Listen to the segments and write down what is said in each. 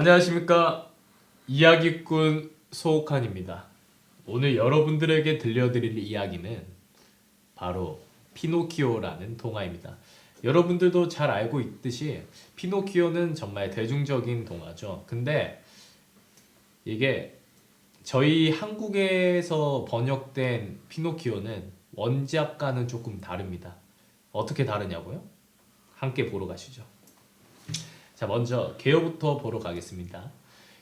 안녕하십니까. 이야기꾼 소옥한입니다. 오늘 여러분들에게 들려드릴 이야기는 바로 피노키오라는 동화입니다. 여러분들도 잘 알고 있듯이 피노키오는 정말 대중적인 동화죠. 근데 이게 저희 한국에서 번역된 피노키오는 원작과는 조금 다릅니다. 어떻게 다르냐고요? 함께 보러 가시죠. 자, 먼저 개요부터 보러 가겠습니다.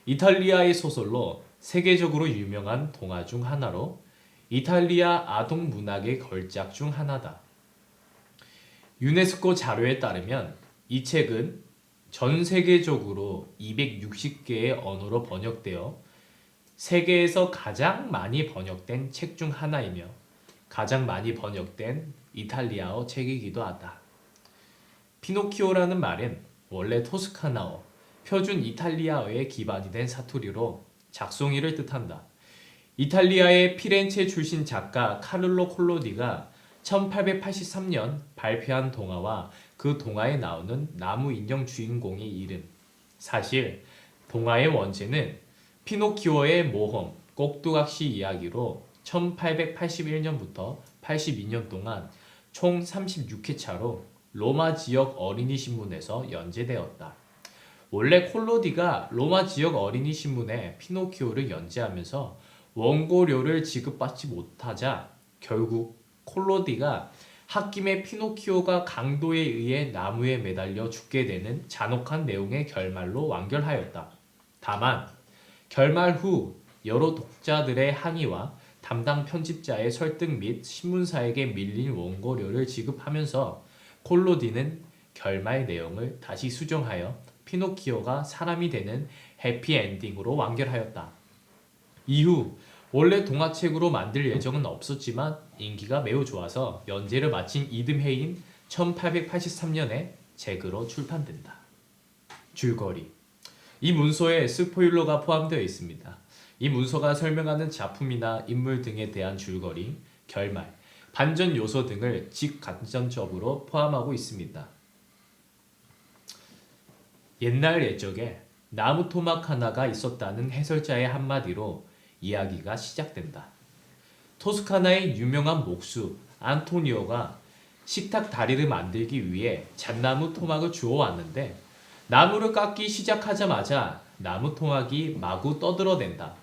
이탈리아의 소설로 세계적으로 유명한 동화 중 하나로 이탈리아 아동 문학의 걸작 중 하나다. 유네스코 자료에 따르면 이 책은 전 세계적으로 260개의 언어로 번역되어 세계에서 가장 많이 번역된 책 중 하나이며 가장 많이 번역된 이탈리아어 책이기도 하다. 피노키오라는 말은 원래 토스카나어, 표준 이탈리아어에 기반이 된 사투리로 작송이를 뜻한다. 이탈리아의 피렌체 출신 작가 카를로 콜로디가 1883년 발표한 동화와 그 동화에 나오는 나무 인형 주인공의 이름. 사실 동화의 원제는 피노키오의 모험, 꼭두각시 이야기로 1881년부터 82년 동안 총 36회차로 로마 지역 어린이 신문에서 연재되었다. 원래 콜로디가 로마 지역 어린이 신문에 피노키오를 연재하면서 원고료를 지급받지 못하자 결국 콜로디가 홧김에 피노키오가 강도에 의해 나무에 매달려 죽게 되는 잔혹한 내용의 결말로 완결하였다. 다만 결말 후 여러 독자들의 항의와 담당 편집자의 설득 및 신문사에게 밀린 원고료를 지급하면서 콜로디는 결말 내용을 다시 수정하여 피노키오가 사람이 되는 해피엔딩으로 완결하였다. 이후 원래 동화책으로 만들 예정은 없었지만 인기가 매우 좋아서 연재를 마친 이듬해인 1883년에 책으로 출판된다. 줄거리. 이 문서에 스포일러가 포함되어 있습니다. 이 문서가 설명하는 작품이나 인물 등에 대한 줄거리, 결말, 반전 요소 등을 직간접적으로 포함하고 있습니다. 옛날 옛적에 나무 토막 하나가 있었다는 해설자의 한마디로 이야기가 시작된다. 토스카나의 유명한 목수 안토니오가 식탁 다리를 만들기 위해 잣나무 토막을 주워왔는데 나무를 깎기 시작하자마자 나무 토막이 마구 떠들어댄다.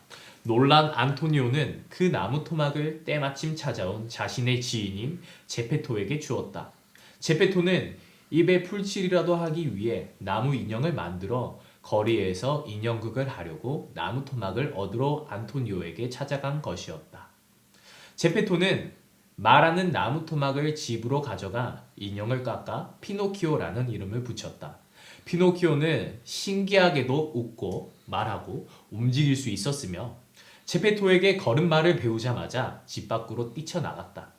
놀란 안토니오는 그 나무 토막을 때마침 찾아온 자신의 지인인 제페토에게 주었다. 제페토는 입에 풀칠이라도 하기 위해 나무 인형을 만들어 거리에서 인형극을 하려고 나무 토막을 얻으러 안토니오에게 찾아간 것이었다. 제페토는 말하는 나무 토막을 집으로 가져가 인형을 깎아 피노키오라는 이름을 붙였다. 피노키오는 신기하게도 웃고 말하고 움직일 수 있었으며 제페토에게 걸음마를 배우자마자 집 밖으로 뛰쳐나갔다.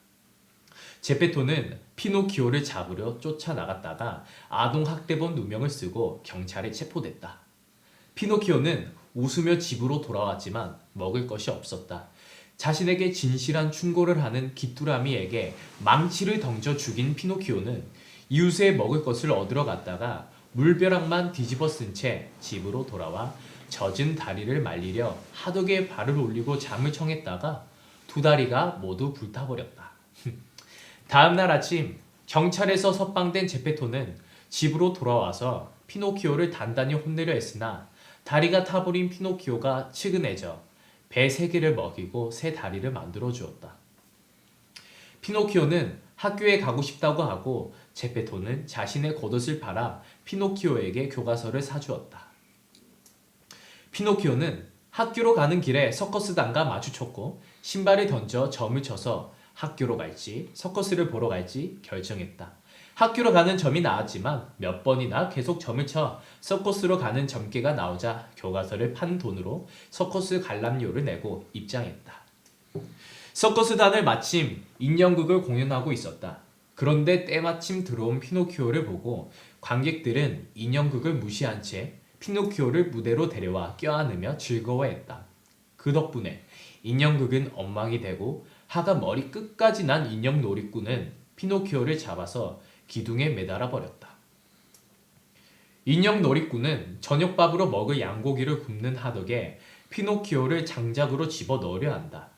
제페토는 피노키오를 잡으려 쫓아나갔다가 아동학대범 누명을 쓰고 경찰에 체포됐다. 피노키오는 웃으며 집으로 돌아왔지만 먹을 것이 없었다. 자신에게 진실한 충고를 하는 귀뚜라미에게 망치를 던져 죽인 피노키오는 이웃에 먹을 것을 얻으러 갔다가 물벼락만 뒤집어 쓴 채 집으로 돌아와 젖은 다리를 말리려 하덕에 발을 올리고 잠을 청했다가 두 다리가 모두 불타버렸다. 다음날 아침 경찰에서 석방된 제페토는 집으로 돌아와서 피노키오를 단단히 혼내려 했으나 다리가 타버린 피노키오가 측은해져 배 3개를 먹이고 새 다리를 만들어 주었다. 피노키오는 학교에 가고 싶다고 하고 제페토는 자신의 겉옷을 팔아 피노키오에게 교과서를 사주었다. 피노키오는 학교로 가는 길에 서커스단과 마주쳤고 신발을 던져 점을 쳐서 학교로 갈지 서커스를 보러 갈지 결정했다. 학교로 가는 점이 나왔지만 몇 번이나 계속 점을 쳐 서커스로 가는 점괘가 나오자 교과서를 판 돈으로 서커스 관람료를 내고 입장했다. 서커스단을 마침 인형극을 공연하고 있었다. 그런데 때마침 들어온 피노키오를 보고 관객들은 인형극을 무시한 채 피노키오를 무대로 데려와 껴안으며 즐거워했다. 그 덕분에 인형극은 엉망이 되고 하가 머리 끝까지 난 인형 놀이꾼은 피노키오를 잡아서 기둥에 매달아 버렸다. 인형 놀이꾼은 저녁밥으로 먹을 양고기를 굽는 하덕에 피노키오를 장작으로 집어 넣으려 한다.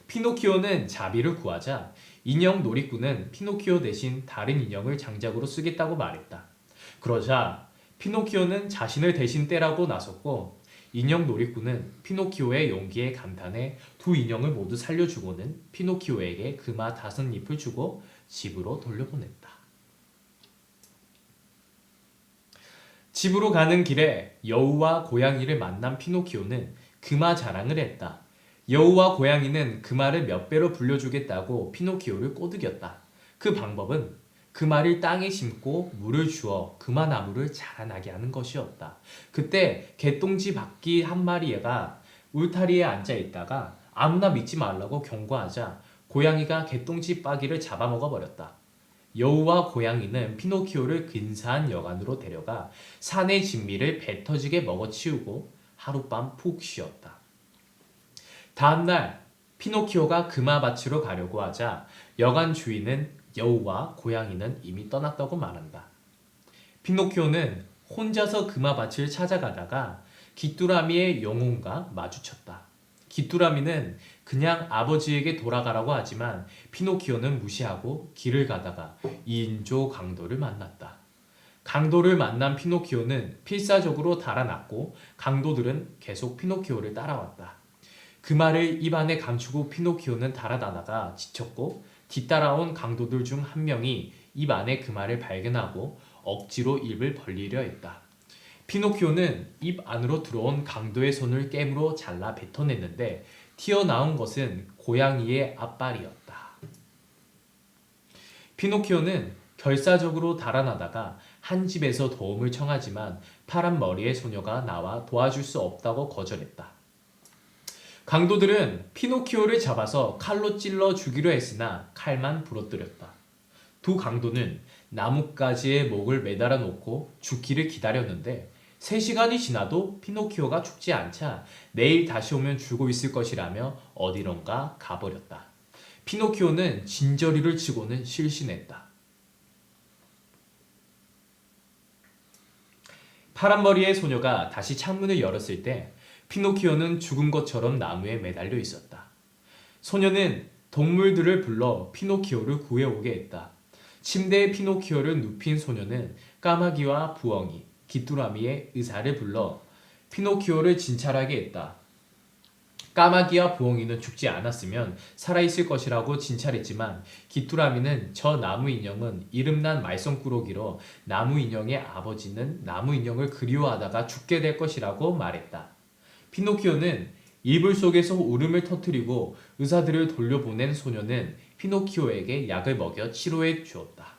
피노키오는 자비를 구하자 인형 놀이꾼은 피노키오 대신 다른 인형을 장작으로 쓰겠다고 말했다. 그러자 피노키오는 자신을 대신 떼라고 나섰고 인형 놀이꾼은 피노키오의 용기에 감탄해 두 인형을 모두 살려주고는 피노키오에게 금화 5잎을 주고 집으로 돌려보냈다. 집으로 가는 길에 여우와 고양이를 만난 피노키오는 금화 자랑을 했다. 여우와 고양이는 금화를 몇 배로 불려주겠다고 피노키오를 꼬드겼다. 그 방법은 금화를 땅에 심고 물을 주어 금화나무를 자라나게 하는 것이었다. 그때 개똥지 바퀴 한 마리가 울타리에 앉아 있다가 아무나 믿지 말라고 경고하자 고양이가 개똥지 빠기를 잡아먹어 버렸다. 여우와 고양이는 피노키오를 근사한 여관으로 데려가 산의 진미를 배 터지게 먹어치우고 하룻밤 푹 쉬었다. 다음날 피노키오가 금화밭으로 가려고 하자 여관 주인은 여우와 고양이는 이미 떠났다고 말한다. 피노키오는 혼자서 금화밭을 찾아가다가 귀뚜라미의 영혼과 마주쳤다. 귀뚜라미는 그냥 아버지에게 돌아가라고 하지만 피노키오는 무시하고 길을 가다가 2인조 강도를 만났다. 강도를 만난 피노키오는 필사적으로 달아났고 강도들은 계속 피노키오를 따라왔다. 그 말을 입안에 감추고 피노키오는 달아나다가 지쳤고 뒤따라온 강도들 중 한 명이 입 안에 그 말을 발견하고 억지로 입을 벌리려 했다. 피노키오는 입 안으로 들어온 강도의 손을 깨물어 잘라 뱉어냈는데 튀어나온 것은 고양이의 앞발이었다. 피노키오는 결사적으로 달아나다가 한 집에서 도움을 청하지만 파란 머리의 소녀가 나와 도와줄 수 없다고 거절했다. 강도들은 피노키오를 잡아서 칼로 찔러 죽이려 했으나 칼만 부러뜨렸다. 두 강도는 나뭇가지에 목을 매달아 놓고 죽기를 기다렸는데 3시간이 지나도 피노키오가 죽지 않자 내일 다시 오면 죽고 있을 것이라며 어디론가 가버렸다. 피노키오는 진저리를 치고는 실신했다. 파란머리의 소녀가 다시 창문을 열었을 때 피노키오는 죽은 것처럼 나무에 매달려 있었다. 소녀는 동물들을 불러 피노키오를 구해오게 했다. 침대에 피노키오를 눕힌 소녀는 까마귀와 부엉이, 귀뚜라미의 의사를 불러 피노키오를 진찰하게 했다. 까마귀와 부엉이는 죽지 않았으면 살아있을 것이라고 진찰했지만 귀뚜라미는 저 나무 인형은 이름난 말썽꾸러기로 나무 인형의 아버지는 나무 인형을 그리워하다가 죽게 될 것이라고 말했다. 피노키오는 이불 속에서 울음을 터뜨리고 의사들을 돌려보낸 소녀는 피노키오에게 약을 먹여 치료해 주었다.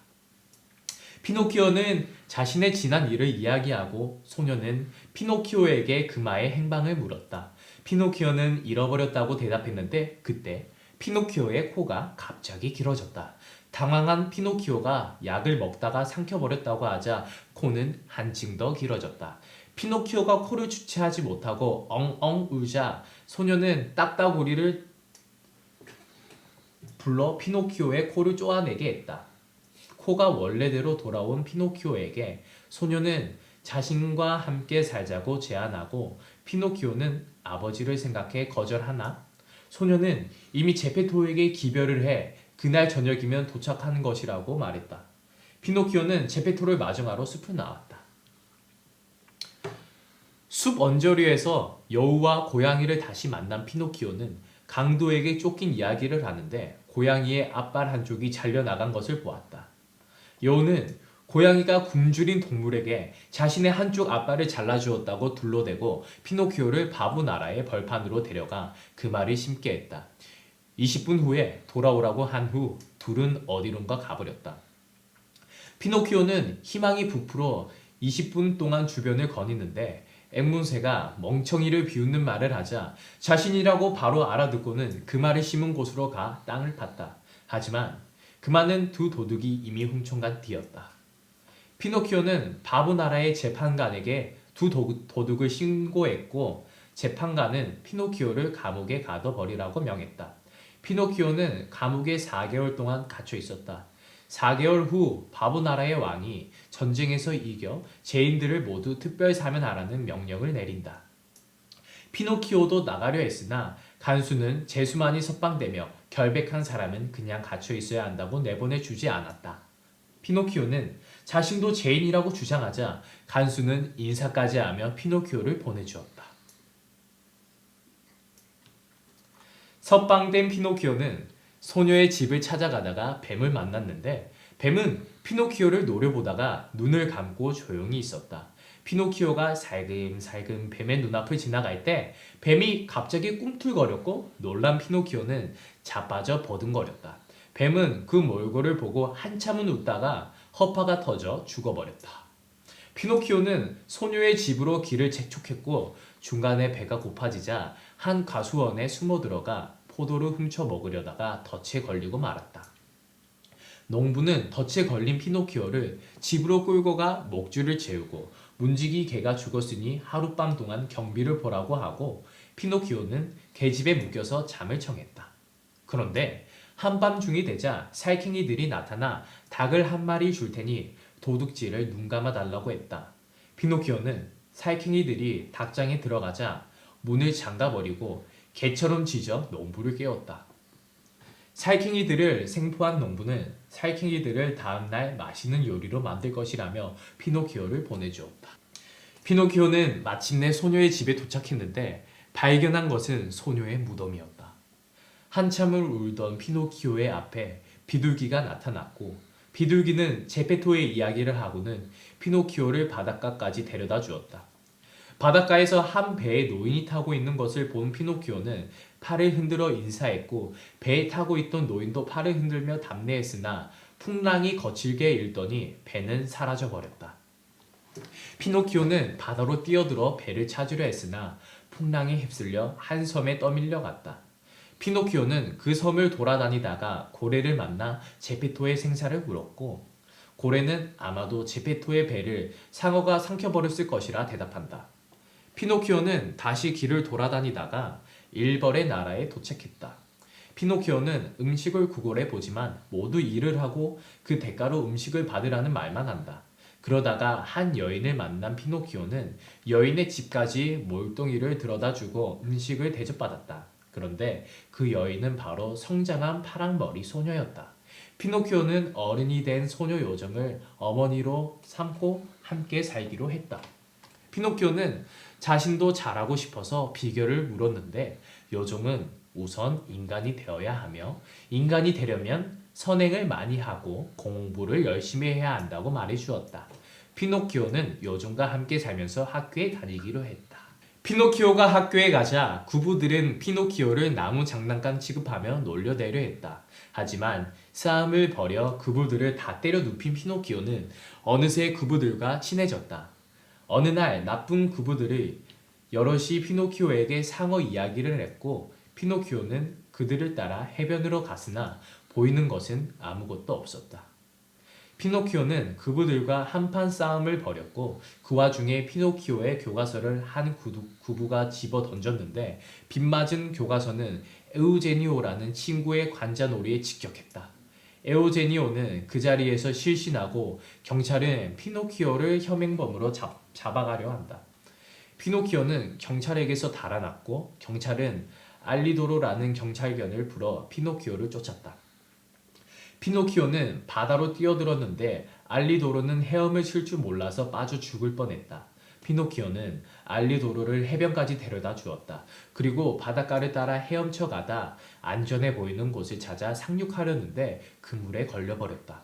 피노키오는 자신의 지난 일을 이야기하고 소녀는 피노키오에게 금화의 행방을 물었다. 피노키오는 잃어버렸다고 대답했는데 그때 피노키오의 코가 갑자기 길어졌다. 당황한 피노키오가 약을 먹다가 삼켜버렸다고 하자 코는 한층 더 길어졌다. 피노키오가 코를 주체하지 못하고 엉엉 울자 소녀는 딱따구리를 불러 피노키오의 코를 쪼아내게 했다. 코가 원래대로 돌아온 피노키오에게 소녀는 자신과 함께 살자고 제안하고 피노키오는 아버지를 생각해 거절하나 소녀는 이미 제페토에게 기별을 해 그날 저녁이면 도착하는 것이라고 말했다. 피노키오는 제페토를 마중하러 숲을 나왔다. 숲 언저리에서 여우와 고양이를 다시 만난 피노키오는 강도에게 쫓긴 이야기를 하는데 고양이의 앞발 한쪽이 잘려나간 것을 보았다. 여우는 고양이가 굶주린 동물에게 자신의 한쪽 앞발을 잘라주었다고 둘러대고 피노키오를 바보 나라의 벌판으로 데려가 그 말을 심게 했다. 20분 후에 돌아오라고 한 후 둘은 어디론가 가버렸다. 피노키오는 희망이 부풀어 20분 동안 주변을 거니는데 앵무새가 멍청이를 비웃는 말을 하자 자신이라고 바로 알아듣고는 그 말을 심은 곳으로 가 땅을 팠다. 하지만 그만은 두 도둑이 이미 훔쳐간 뒤였다. 피노키오는 바보 나라의 재판관에게 두 도둑을 신고했고 재판관은 피노키오를 감옥에 가둬버리라고 명했다. 피노키오는 감옥에 4개월 동안 갇혀 있었다. 4개월 후 바보 나라의 왕이 전쟁에서 이겨 죄인들을 모두 특별 사면하라는 명령을 내린다. 피노키오도 나가려 했으나 간수는 재수만이 석방되며 결백한 사람은 그냥 갇혀 있어야 한다고 내보내주지 않았다. 피노키오는 자신도 죄인이라고 주장하자 간수는 인사까지 하며 피노키오를 보내주었다. 석방된 피노키오는 소녀의 집을 찾아가다가 뱀을 만났는데 뱀은 피노키오를 노려보다가 눈을 감고 조용히 있었다. 피노키오가 살금살금 뱀의 눈앞을 지나갈 때 뱀이 갑자기 꿈틀거렸고 놀란 피노키오는 자빠져 버둥거렸다. 뱀은 그 몰골을 보고 한참은 웃다가 허파가 터져 죽어버렸다. 피노키오는 소녀의 집으로 길을 재촉했고 중간에 배가 고파지자 한 과수원에 숨어 들어가 포도를 훔쳐 먹으려다가 덫에 걸리고 말았다. 농부는 덫에 걸린 피노키오를 집으로 끌고 가 목줄을 채우고 문지기 개가 죽었으니 하룻밤 동안 경비를 보라고 하고 피노키오는 개집에 묶여서 잠을 청했다. 그런데 한밤중이 되자 살쾡이들이 나타나 닭을 한 마리 줄 테니 도둑질을 눈 감아 달라고 했다. 피노키오는 살쾡이들이 닭장에 들어가자 문을 잠가버리고 개처럼 짖어 농부를 깨웠다. 살쾡이들을 생포한 농부는 살쾡이들을 다음날 맛있는 요리로 만들 것이라며 피노키오를 보내주었다. 피노키오는 마침내 소녀의 집에 도착했는데 발견한 것은 소녀의 무덤이었다. 한참을 울던 피노키오의 앞에 비둘기가 나타났고 비둘기는 제페토의 이야기를 하고는 피노키오를 바닷가까지 데려다 주었다. 바닷가에서 한 배에 노인이 타고 있는 것을 본 피노키오는 팔을 흔들어 인사했고 배에 타고 있던 노인도 팔을 흔들며 답례했으나 풍랑이 거칠게 일더니 배는 사라져버렸다. 피노키오는 바다로 뛰어들어 배를 찾으려 했으나 풍랑에 휩쓸려 한 섬에 떠밀려 갔다. 피노키오는 그 섬을 돌아다니다가 고래를 만나 제페토의 생사를 물었고 고래는 아마도 제페토의 배를 상어가 삼켜버렸을 것이라 대답한다. 피노키오는 다시 길을 돌아다니다가 일벌의 나라에 도착했다. 피노키오는 음식을 구걸해 보지만 모두 일을 하고 그 대가로 음식을 받으라는 말만 한다. 그러다가 한 여인을 만난 피노키오는 여인의 집까지 몰덩이를 들여다주고 음식을 대접받았다. 그런데 그 여인은 바로 성장한 파랑머리 소녀였다. 피노키오는 어른이 된 소녀 요정을 어머니로 삼고 함께 살기로 했다. 피노키오는 자신도 잘하고 싶어서 비결을 물었는데 요정은 우선 인간이 되어야 하며 인간이 되려면 선행을 많이 하고 공부를 열심히 해야 한다고 말해주었다. 피노키오는 요정과 함께 살면서 학교에 다니기로 했다. 피노키오가 학교에 가자 구부들은 피노키오를 나무 장난감 취급하며 놀려대려 했다. 하지만 싸움을 벌여 구부들을 다 때려 눕힌 피노키오는 어느새 구부들과 친해졌다. 어느 날 나쁜 구부들이 여럿이 피노키오에게 상어 이야기를 했고 피노키오는 그들을 따라 해변으로 갔으나 보이는 것은 아무것도 없었다. 피노키오는 그부들과 한판 싸움을 벌였고 그 와중에 피노키오의 교과서를 한 구부가 집어 던졌는데 빗맞은 교과서는 에우제니오라는 친구의 관자놀이에 직격했다. 에우제니오는 그 자리에서 실신하고 경찰은 피노키오를 혐행범으로 잡아가려 한다. 피노키오는 경찰에게서 달아났고 경찰은 알리도로라는 경찰견을 불어 피노키오를 쫓았다. 피노키오는 바다로 뛰어들었는데 알리도로는 헤엄을 칠 줄 몰라서 빠져 죽을 뻔했다. 피노키오는 알리도로를 해변까지 데려다 주었다. 그리고 바닷가를 따라 헤엄쳐 가다 안전해 보이는 곳을 찾아 상륙하려는데 그물에 걸려버렸다.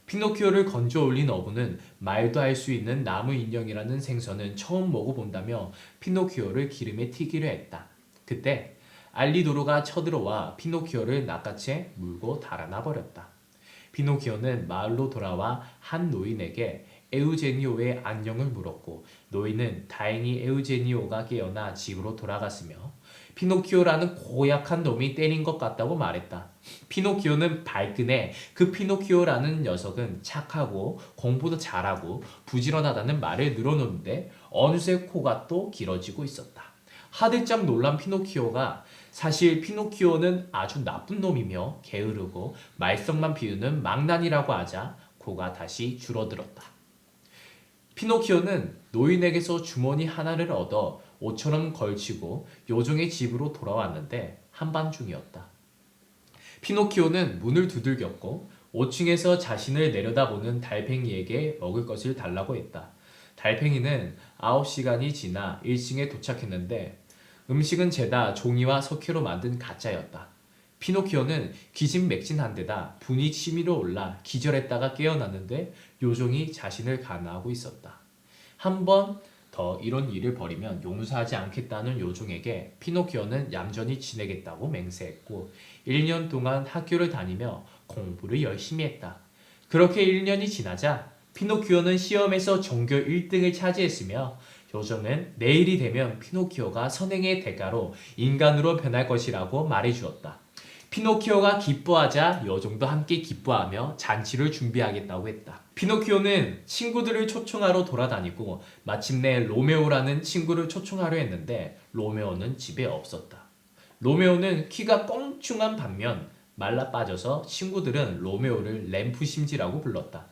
피노키오를 건져 올린 어부는 말도 할 수 있는 나무 인형이라는 생선은 처음 먹어본다며 피노키오를 기름에 튀기려 했다. 그때 알리도로가 쳐들어와 피노키오를 낚아채 물고 달아나 버렸다. 피노키오는 마을로 돌아와 한 노인에게 에우제니오의 안녕을 물었고 노인은 다행히 에우제니오가 깨어나 집으로 돌아갔으며 피노키오라는 고약한 놈이 때린 것 같다고 말했다. 피노키오는 발끈해 그 피노키오라는 녀석은 착하고 공부도 잘하고 부지런하다는 말을 늘어놓는데 어느새 코가 또 길어지고 있었다. 하들짝 놀란 피노키오가 사실 피노키오는 아주 나쁜 놈이며 게으르고 말썽만 피우는 망나니라고 하자 고가 다시 줄어들었다. 피노키오는 노인에게서 주머니 하나를 얻어 옷처럼 걸치고 요정의 집으로 돌아왔는데 한밤중이었다. 피노키오는 문을 두들겼고 5층에서 자신을 내려다보는 달팽이에게 먹을 것을 달라고 했다. 달팽이는 9시간이 지나 1층에 도착했는데 음식은 죄다 종이와 석회로 만든 가짜였다. 피노키오는 기진맥진한 데다 분이 치밀어 올라 기절했다가 깨어났는데 요정이 자신을 간호하고 있었다. 한 번 더 이런 일을 벌이면 용서하지 않겠다는 요정에게 피노키오는 얌전히 지내겠다고 맹세했고 1년 동안 학교를 다니며 공부를 열심히 했다. 그렇게 1년이 지나자 피노키오는 시험에서 전교 1등을 차지했으며 요정은 내일이 되면 피노키오가 선행의 대가로 인간으로 변할 것이라고 말해주었다. 피노키오가 기뻐하자 요정도 함께 기뻐하며 잔치를 준비하겠다고 했다. 피노키오는 친구들을 초청하러 돌아다니고 마침내 로메오라는 친구를 초청하려 했는데 로메오는 집에 없었다. 로메오는 키가 껑충한 반면 말라 빠져서 친구들은 로메오를 램프심지라고 불렀다.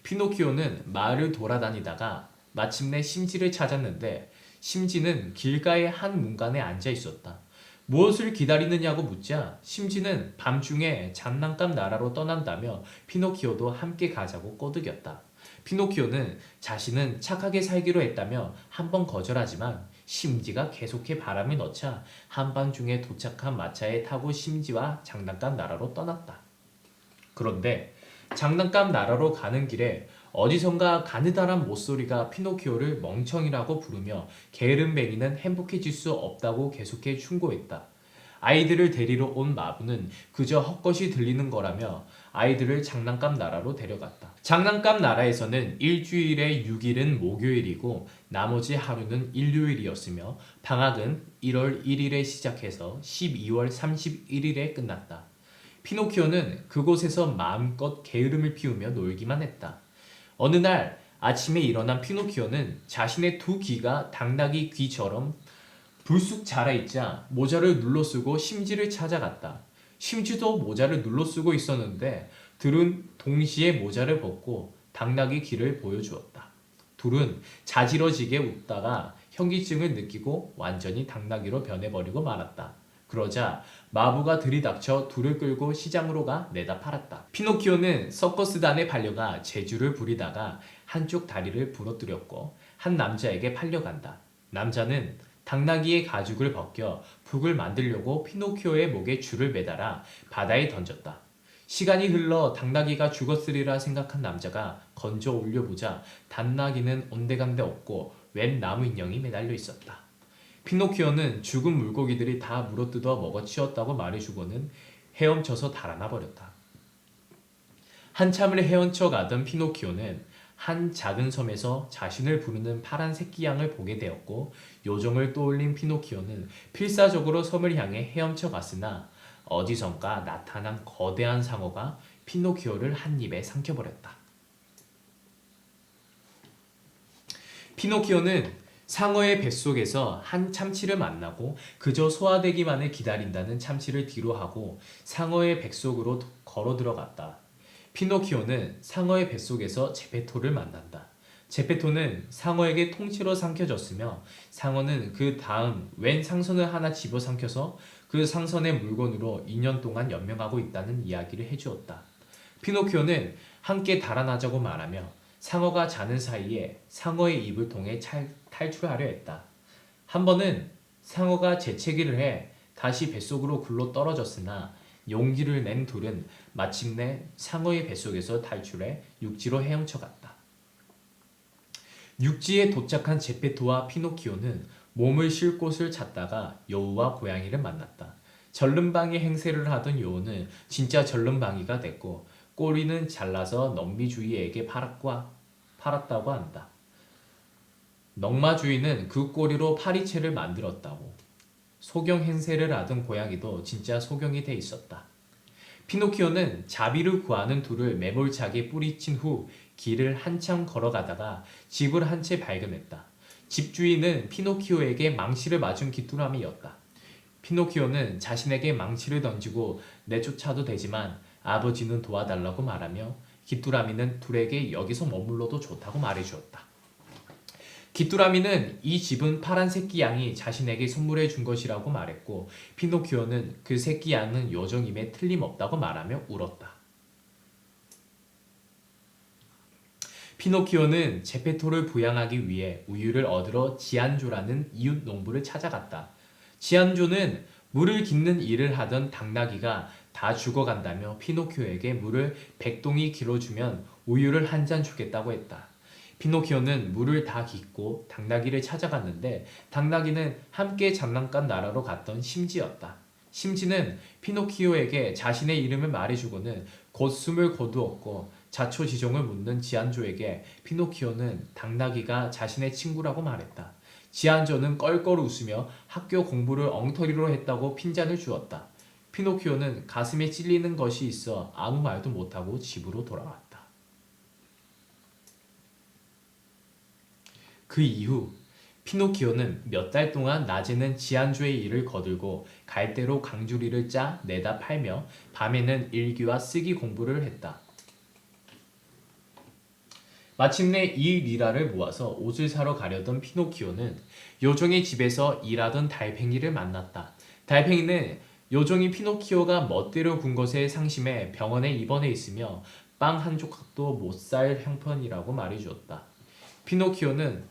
피노키오는 마을을 돌아다니다가 마침내 심지를 찾았는데 심지는 길가의 한 문간에 앉아 있었다. 무엇을 기다리느냐고 묻자 심지는 밤중에 장난감 나라로 떠난다며 피노키오도 함께 가자고 꼬드겼다. 피노키오는 자신은 착하게 살기로 했다며 한 번 거절하지만 심지가 계속해 바람을 넣자 한밤중에 도착한 마차에 타고 심지와 장난감 나라로 떠났다. 그런데 장난감 나라로 가는 길에 어디선가 가느다란 목소리가 피노키오를 멍청이라고 부르며 게으름뱅이는 행복해질 수 없다고 계속해 충고했다. 아이들을 데리러 온 마부는 그저 헛것이 들리는 거라며 아이들을 장난감 나라로 데려갔다. 장난감 나라에서는 일주일에 6일은 목요일이고 나머지 하루는 일요일이었으며 방학은 1월 1일에 시작해서 12월 31일에 끝났다. 피노키오는 그곳에서 마음껏 게으름을 피우며 놀기만 했다. 어느 날 아침에 일어난 피노키오는 자신의 두 귀가 당나귀 귀처럼 불쑥 자라있자 모자를 눌러쓰고 심지를 찾아갔다. 심지도 모자를 눌러쓰고 있었는데 둘은 동시에 모자를 벗고 당나귀 귀를 보여주었다. 둘은 자지러지게 웃다가 현기증을 느끼고 완전히 당나귀로 변해버리고 말았다. 그러자 마부가 들이닥쳐 둘을 끌고 시장으로 가 내다 팔았다. 피노키오는 서커스단에 팔려가 재주를 부리다가 한쪽 다리를 부러뜨렸고 한 남자에게 팔려간다. 남자는 당나귀의 가죽을 벗겨 북을 만들려고 피노키오의 목에 줄을 매달아 바다에 던졌다. 시간이 흘러 당나귀가 죽었으리라 생각한 남자가 건져 올려보자 당나귀는 온데간데 없고 웬 나무 인형이 매달려 있었다. 피노키오는 죽은 물고기들이 다 물어뜯어 먹어치웠다고 말해주고는 헤엄쳐서 달아나 버렸다. 한참을 헤엄쳐 가던 피노키오는 한 작은 섬에서 자신을 부르는 파란 새끼 양을 보게 되었고 요정을 떠올린 피노키오는 필사적으로 섬을 향해 헤엄쳐 갔으나 어디선가 나타난 거대한 상어가 피노키오를 한 입에 삼켜버렸다. 피노키오는 상어의 뱃속에서 한 참치를 만나고 그저 소화되기만을 기다린다는 참치를 뒤로하고 상어의 뱃속으로 걸어 들어갔다. 피노키오는 상어의 뱃속에서 제페토를 만난다. 제페토는 상어에게 통째로 삼켜졌으며 상어는 그 다음 웬 상선을 하나 집어삼켜서 그 상선의 물건으로 2년 동안 연명하고 있다는 이야기를 해주었다. 피노키오는 함께 달아나자고 말하며 상어가 자는 사이에 상어의 입을 통해 탈출하려 했다. 한 번은 상어가 재채기를 해 다시 뱃속으로 굴러 떨어졌으나 용기를 낸 둘은 마침내 상어의 뱃속에서 탈출해 육지로 헤엄쳐갔다. 육지에 도착한 제페토와 피노키오는 몸을 쉴 곳을 찾다가 여우와 고양이를 만났다. 전름방이 행세를 하던 여우는 진짜 전름방이가 됐고 꼬리는 잘라서 넉미주의에게 팔았다고 한다. 넉마주의는 그 꼬리로 파리채를 만들었다고. 소경 행세를 하던 고양이도 진짜 소경이 돼 있었다. 피노키오는 자비를 구하는 둘을 매몰차게 뿌리친 후 길을 한참 걸어가다가 집을 한 채 발견했다. 집주인은 피노키오에게 망치를 맞은 귀뚜라미였다. 피노키오는 자신에게 망치를 던지고 내쫓아도 되지만 아버지는 도와달라고 말하며 귀뚜라미는 둘에게 여기서 머물러도 좋다고 말해주었다. 귀뚜라미는 이 집은 파란 새끼 양이 자신에게 선물해 준 것이라고 말했고 피노키오는 그 새끼 양은 요정임에 틀림없다고 말하며 울었다. 피노키오는 제페토를 부양하기 위해 우유를 얻으러 지안조라는 이웃 농부를 찾아갔다. 지안조는 물을 깃는 일을 하던 당나귀가 다 죽어간다며 피노키오에게 물을 100동이 길어주면 우유를 한 잔 주겠다고 했다. 피노키오는 물을 다 깃고 당나귀를 찾아갔는데 당나귀는 함께 장난감 나라로 갔던 심지였다. 심지는 피노키오에게 자신의 이름을 말해주고는 곧 숨을 거두었고 자초지종을 묻는 지안조에게 피노키오는 당나귀가 자신의 친구라고 말했다. 지안조는 껄껄 웃으며 학교 공부를 엉터리로 했다고 핀잔을 주었다. 피노키오는 가슴에 찔리는 것이 있어 아무 말도 못하고 집으로 돌아왔다. 그 이후 피노키오는 몇 달 동안 낮에는 지안조의 일을 거들고 갈대로 강주리를 짜 내다 팔며 밤에는 일기와 쓰기 공부를 했다. 마침내 이 리라를 모아서 옷을 사러 가려던 피노키오는 요정의 집에서 일하던 달팽이를 만났다. 달팽이는 요정이 피노키오가 멋대로 군 것에 상심해 병원에 입원해 있으며 빵 한 조각도 못 살 형편이라고 말해주었다. 피노키오는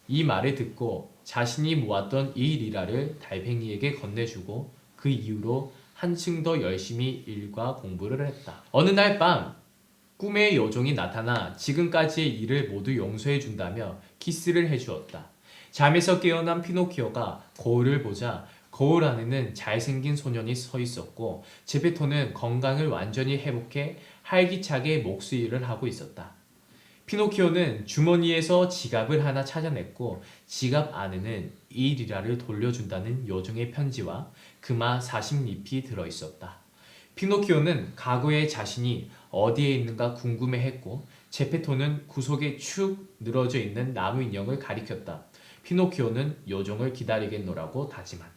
이 말을 듣고 자신이 모았던 이 리라를 달팽이에게 건네주고 그 이후로 한층 더 열심히 일과 공부를 했다. 어느 날 밤 꿈의 요정이 나타나 지금까지의 일을 모두 용서해준다며 키스를 해주었다. 잠에서 깨어난 피노키오가 거울을 보자 거울 안에는 잘생긴 소년이 서 있었고 제페토는 건강을 완전히 회복해 활기차게 목수일을 하고 있었다. 피노키오는 주머니에서 지갑을 하나 찾아냈고 지갑 안에는 이 리라를 돌려준다는 요정의 편지와 금화 40잎이 들어있었다. 피노키오는 과거의 자신이 어디에 있는가 궁금해했고 제페토는 구석에 축 늘어져 있는 나무 인형을 가리켰다. 피노키오는 요정을 기다리겠노라고 다짐한다.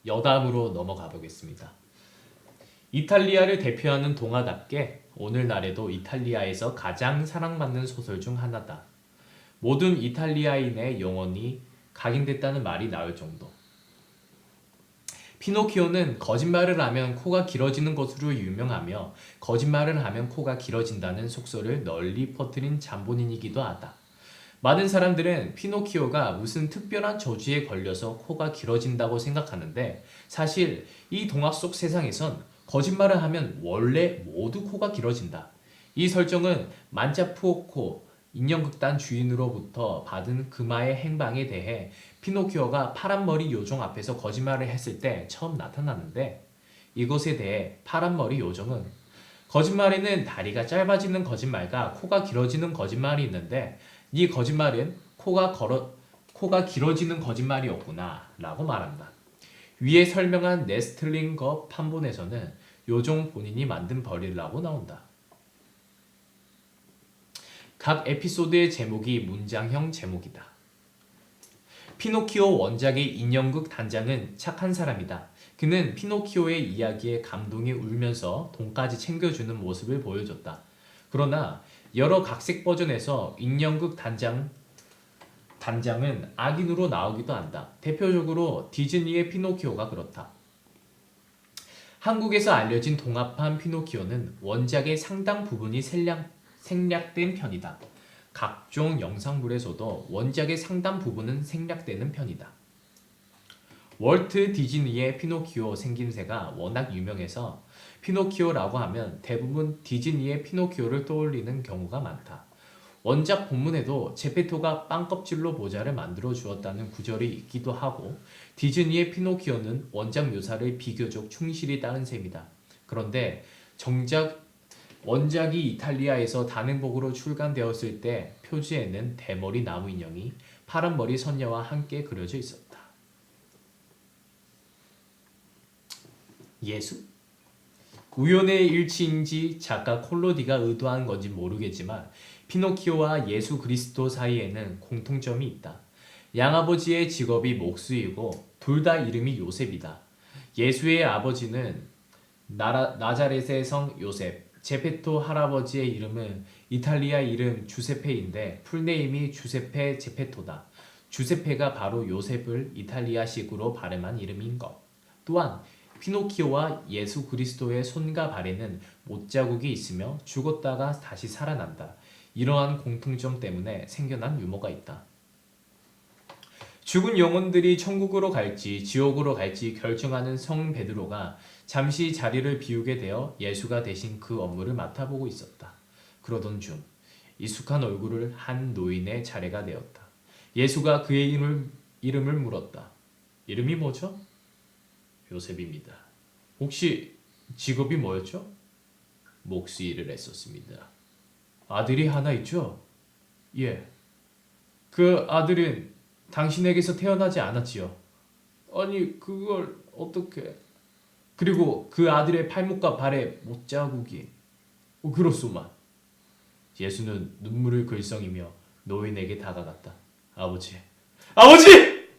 여담으로 넘어가 보겠습니다. 이탈리아를 대표하는 동화답게 오늘날에도 이탈리아에서 가장 사랑받는 소설 중 하나다. 모든 이탈리아인의 영혼이 각인됐다는 말이 나올 정도. 피노키오는 거짓말을 하면 코가 길어지는 것으로 유명하며 거짓말을 하면 코가 길어진다는 속설을 널리 퍼뜨린 잠본인이기도 하다. 많은 사람들은 피노키오가 무슨 특별한 저주에 걸려서 코가 길어진다고 생각하는데 사실 이 동화 속 세상에선 거짓말을 하면 원래 모두 코가 길어진다. 이 설정은 만자푸오코 인형극단 주인으로부터 받은 금화의 행방에 대해 피노키오가 파란머리 요정 앞에서 거짓말을 했을 때 처음 나타났는데 이것에 대해 파란머리 요정은 거짓말에는 다리가 짧아지는 거짓말과 코가 길어지는 거짓말이 있는데 네 거짓말은 코가 길어지는 거짓말이었구나 라고 말한다. 위에 설명한 네스틀링거 판본에서는 요정 본인이 만든 벌이라고 나온다. 각 에피소드의 제목이 문장형 제목이다. 피노키오 원작의 인형극 단장은 착한 사람이다. 그는 피노키오의 이야기에 감동이 울면서 돈까지 챙겨주는 모습을 보여줬다. 그러나 여러 각색 버전에서 인형극 단장은 악인으로 나오기도 한다. 대표적으로 디즈니의 피노키오가 그렇다. 한국에서 알려진 동화판 피노키오는 원작의 상당 부분이 생략된 편이다. 각종 영상물에서도 원작의 상당 부분은 생략되는 편이다. 월트 디즈니의 피노키오 생김새가 워낙 유명해서 피노키오라고 하면 대부분 디즈니의 피노키오를 떠올리는 경우가 많다. 원작 본문에도 제페토가 빵껍질로 모자를 만들어 주었다는 구절이 있기도 하고 디즈니의 피노키오는 원작 묘사를 비교적 충실히 따른 셈이다. 그런데 정작 원작이 이탈리아에서 단행본으로 출간되었을 때 표지에는 대머리 나무 인형이 파란머리 선녀와 함께 그려져 있었다. 예수? 우연의 일치인지 작가 콜로디가 의도한 건지 모르겠지만 피노키오와 예수 그리스도 사이에는 공통점이 있다. 양아버지의 직업이 목수이고 둘 다 이름이 요셉이다. 예수의 아버지는 나자렛의 성 요셉, 제페토 할아버지의 이름은 이탈리아 이름 주세페인데 풀네임이 주세페 제페토다. 주세페가 바로 요셉을 이탈리아식으로 발음한 이름인 것. 또한 피노키오와 예수 그리스도의 손과 발에는 못자국이 있으며 죽었다가 다시 살아난다. 이러한 공통점 때문에 생겨난 유머가 있다. 죽은 영혼들이 천국으로 갈지 지옥으로 갈지 결정하는 성 베드로가 잠시 자리를 비우게 되어 예수가 대신 그 업무를 맡아보고 있었다. 그러던 중 익숙한 얼굴을 한 노인의 차례가 되었다. 예수가 그의 이름을 물었다. 이름이 뭐죠? 요셉입니다. 혹시 직업이 뭐였죠? 목수 일을 했었습니다. 아들이 하나 있죠? 예. 그 아들은 당신에게서 태어나지 않았지요. 아니 그걸 어떻게? 그리고 그 아들의 팔목과 발에 못자국이. 그렇소만. 예수는 눈물을 글썽이며 노인에게 다가갔다. 아버지, 아버지!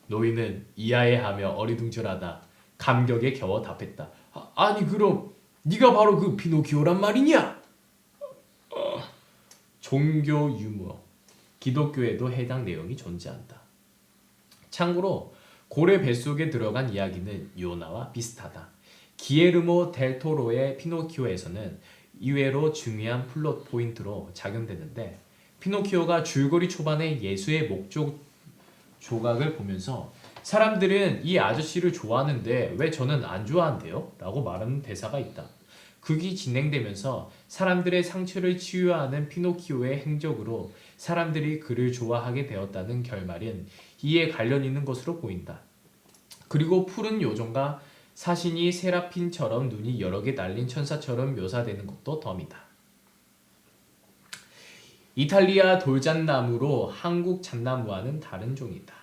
노인은 이하에하며 어리둥절하다 감격에 겨워 답했다. 아니 그럼 네가 바로 그 피노키오란 말이냐? 종교 유머. 기독교에도 해당 내용이 존재한다. 참고로 고래 뱃속에 들어간 이야기는 요나와 비슷하다. 기에르모 델 토로의 피노키오에서는 이외로 중요한 플롯 포인트로 작용되는데 피노키오가 줄거리 초반에 예수의 목조 조각을 보면서 사람들은 이 아저씨를 좋아하는데 왜 저는 안 좋아한대요? 라고 말하는 대사가 있다. 극이 진행되면서 사람들의 상처를 치유하는 피노키오의 행적으로 사람들이 그를 좋아하게 되었다는 결말은 이에 관련 있는 것으로 보인다. 그리고 푸른 요정과 사신이 세라핀처럼 눈이 여러 개 날린 천사처럼 묘사되는 것도 덤이다. 이탈리아 돌잣나무로 한국 잣나무와는 다른 종이다.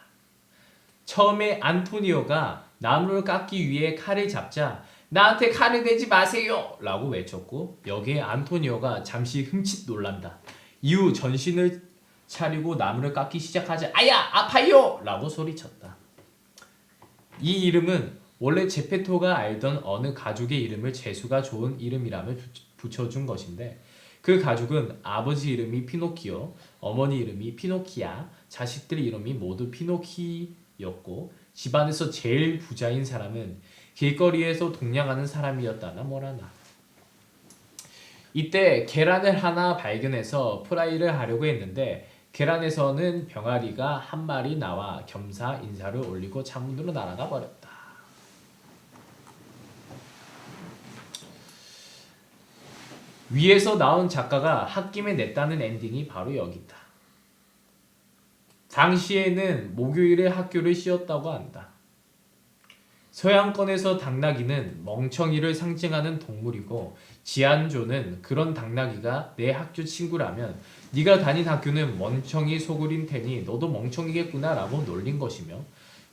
처음에 안토니오가 나무를 깎기 위해 칼을 잡자 나한테 칼을 대지 마세요! 라고 외쳤고 여기에 안토니오가 잠시 흠칫 놀란다. 이후 전신을 차리고 나무를 깎기 시작하자 아야! 아파요! 라고 소리쳤다. 이 이름은 원래 제페토가 알던 어느 가족의 이름을 재수가 좋은 이름이라며 붙여준 것인데 그 가족은 아버지 이름이 피노키오, 어머니 이름이 피노키아, 자식들 이름이 모두 피노키였고 집안에서 제일 부자인 사람은 길거리에서 동냥하는 사람이었다나 뭐라나. 이때 계란을 하나 발견해서 프라이를 하려고 했는데 계란에서는 병아리가 한 마리 나와 겸사 인사를 올리고 창문으로 날아가 버렸다. 위에서 나온 작가가 홧김에 냈다는 엔딩이 바로 여기다. 당시에는 목요일에 학교를 쉬었다고 한다. 서양권에서 당나귀는 멍청이를 상징하는 동물이고 지안조는 그런 당나귀가 내 학교 친구라면 네가 다닌 학교는 멍청이 소굴인 테니 너도 멍청이겠구나 라고 놀린 것이며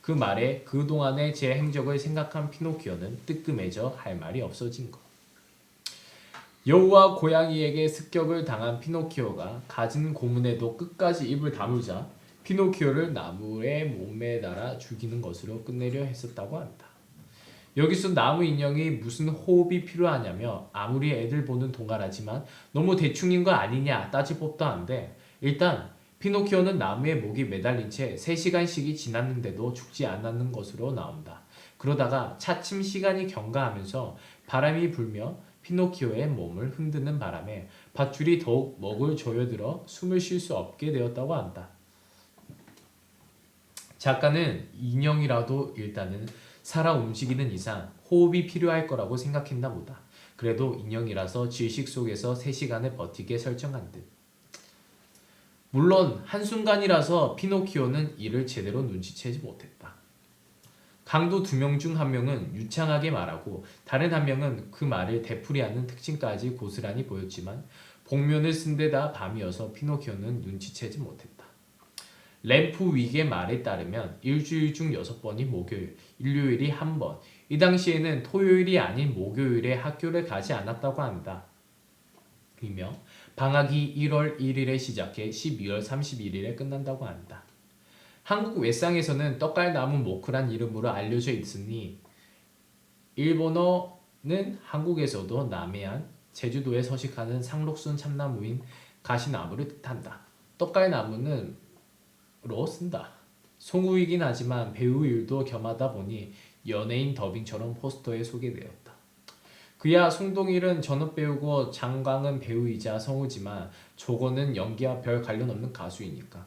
그 말에 그동안의 제 행적을 생각한 피노키오는 뜨끔해져 할 말이 없어진 것. 여우와 고양이에게 습격을 당한 피노키오가 가진 고문에도 끝까지 입을 다물자 피노키오를 나무에 목매달아 죽이는 것으로 끝내려 했었다고 한다. 여기서 나무 인형이 무슨 호흡이 필요하냐며 아무리 애들 보는 동화라지만 너무 대충인 거 아니냐 따질 법도 한데 일단 피노키오는 나무에 목이 매달린 채 3시간씩이 지났는데도 죽지 않았는 것으로 나온다. 그러다가 차츰 시간이 경과하면서 바람이 불며 피노키오의 몸을 흔드는 바람에 밧줄이 더욱 먹을 조여들어 숨을 쉴 수 없게 되었다고 한다. 작가는 인형이라도 일단은 살아 움직이는 이상 호흡이 필요할 거라고 생각했나 보다. 그래도 인형이라서 질식 속에서 3시간을 버티게 설정한 듯. 물론 한순간이라서 피노키오는 이를 제대로 눈치채지 못했다. 강도 2명 중 1명은 유창하게 말하고 다른 1명은 그 말을 되풀이하는 특징까지 고스란히 보였지만 복면을 쓴 데다 밤이어서 피노키오는 눈치채지 못했다. 램프 윅의 말에 따르면 일주일 중 6번이 목요일, 일요일이 1번, 이 당시에는 토요일이 아닌 목요일에 학교를 가지 않았다고 한다. 이며 방학이 1월 1일에 시작해 12월 31일에 끝난다고 한다. 한국 외상에서는 떡갈나무 모크란 이름으로 알려져 있으니 일본어는 한국에서도 남해안, 제주도에 서식하는 상록순 참나무인 가시나무를 뜻한다. 떡갈나무는 로 쓴다. 송우이긴 하지만 배우 일도 겸하다 보니 연예인 더빙처럼 포스터에 소개되었다. 그야 송동일은 전업 배우고 장광은 배우이자 성우지만 조건은 연기와 별 관련 없는 가수이니까.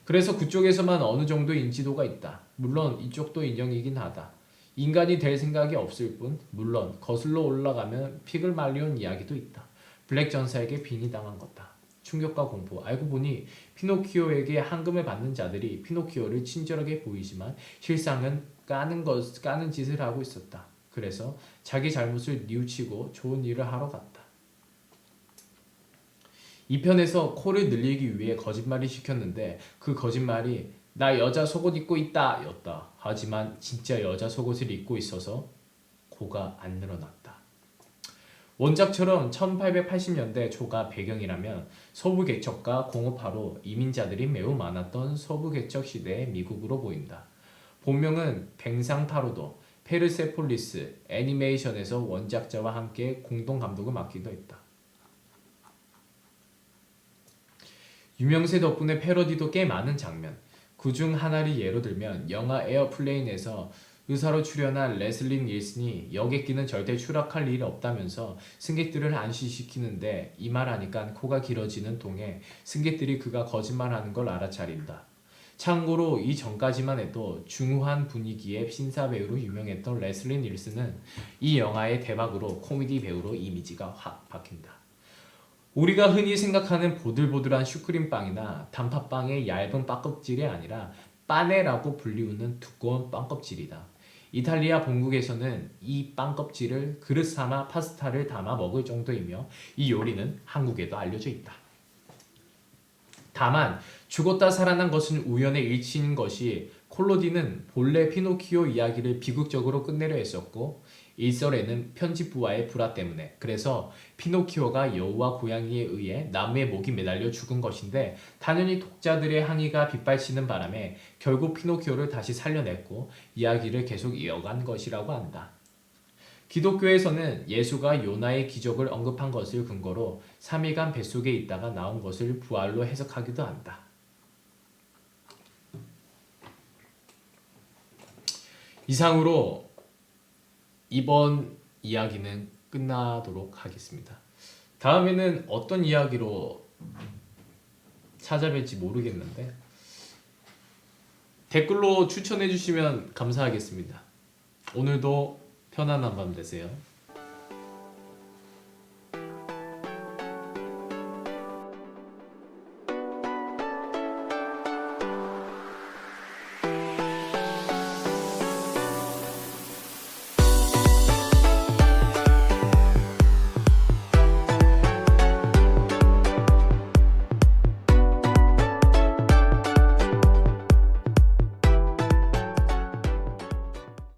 그래서 그쪽에서만 어느 정도 인지도가 있다. 물론 이쪽도 인정이긴 하다. 인간이 될 생각이 없을 뿐 물론 거슬러 올라가면 피글 말리온 이야기도 있다. 블랙 전사에게 빙의 당한 거다. 충격과 공포. 알고 보니 피노키오에게 한금을 받는 자들이 피노키오를 친절하게 보이지만 실상은 까는 짓을 하고 있었다. 그래서 자기 잘못을 뉘우치고 좋은 일을 하러 갔다. 이 편에서 코를 늘리기 위해 거짓말을 시켰는데 그 거짓말이 나 여자 속옷 입고 있다 였다. 하지만 진짜 여자 속옷을 입고 있어서 코가 안 늘어났다. 원작처럼 1880년대 초가 배경이라면 서부개척과 공업화로 이민자들이 매우 많았던 서부개척 시대의 미국으로 보인다. 본명은 뱅상타로도 페르세폴리스 애니메이션에서 원작자와 함께 공동 감독을 맡기도 했다. 유명세 덕분에 패러디도 꽤 많은 장면. 그중 하나를 예로 들면 영화 에어플레인에서 의사로 출연한 레슬리 닐슨이 여객기는 절대 추락할 일이 없다면서 승객들을 안심시키는데 이 말 하니까 코가 길어지는 통에 승객들이 그가 거짓말하는 걸 알아차린다. 참고로 이 전까지만 해도 중후한 분위기의 신사배우로 유명했던 레슬리 닐슨은 이 영화의 대박으로 코미디 배우로 이미지가 확 바뀐다. 우리가 흔히 생각하는 보들보들한 슈크림빵이나 단팥빵의 얇은 빵껍질이 아니라 빠네라고 불리우는 두꺼운 빵껍질이다. 이탈리아 본국에서는 이 빵껍질을 그릇 삼아 파스타를 담아 먹을 정도이며 이 요리는 한국에도 알려져 있다. 다만 죽었다 살아난 것은 우연의 일치인 것이 콜로디는 본래 피노키오 이야기를 비극적으로 끝내려 했었고 일설에는 편집부와의 불화 때문에 그래서 피노키오가 여우와 고양이에 의해 나무에 목이 매달려 죽은 것인데 당연히 독자들의 항의가 빗발치는 바람에 결국 피노키오를 다시 살려냈고 이야기를 계속 이어간 것이라고 한다. 기독교에서는 예수가 요나의 기적을 언급한 것을 근거로 3일간 뱃속에 있다가 나온 것을 부활로 해석하기도 한다. 이상으로 이번 이야기는 끝나도록 하겠습니다. 다음에는 어떤 이야기로 찾아뵐지 모르겠는데 댓글로 추천해 주시면 감사하겠습니다. 오늘도 편안한 밤 되세요.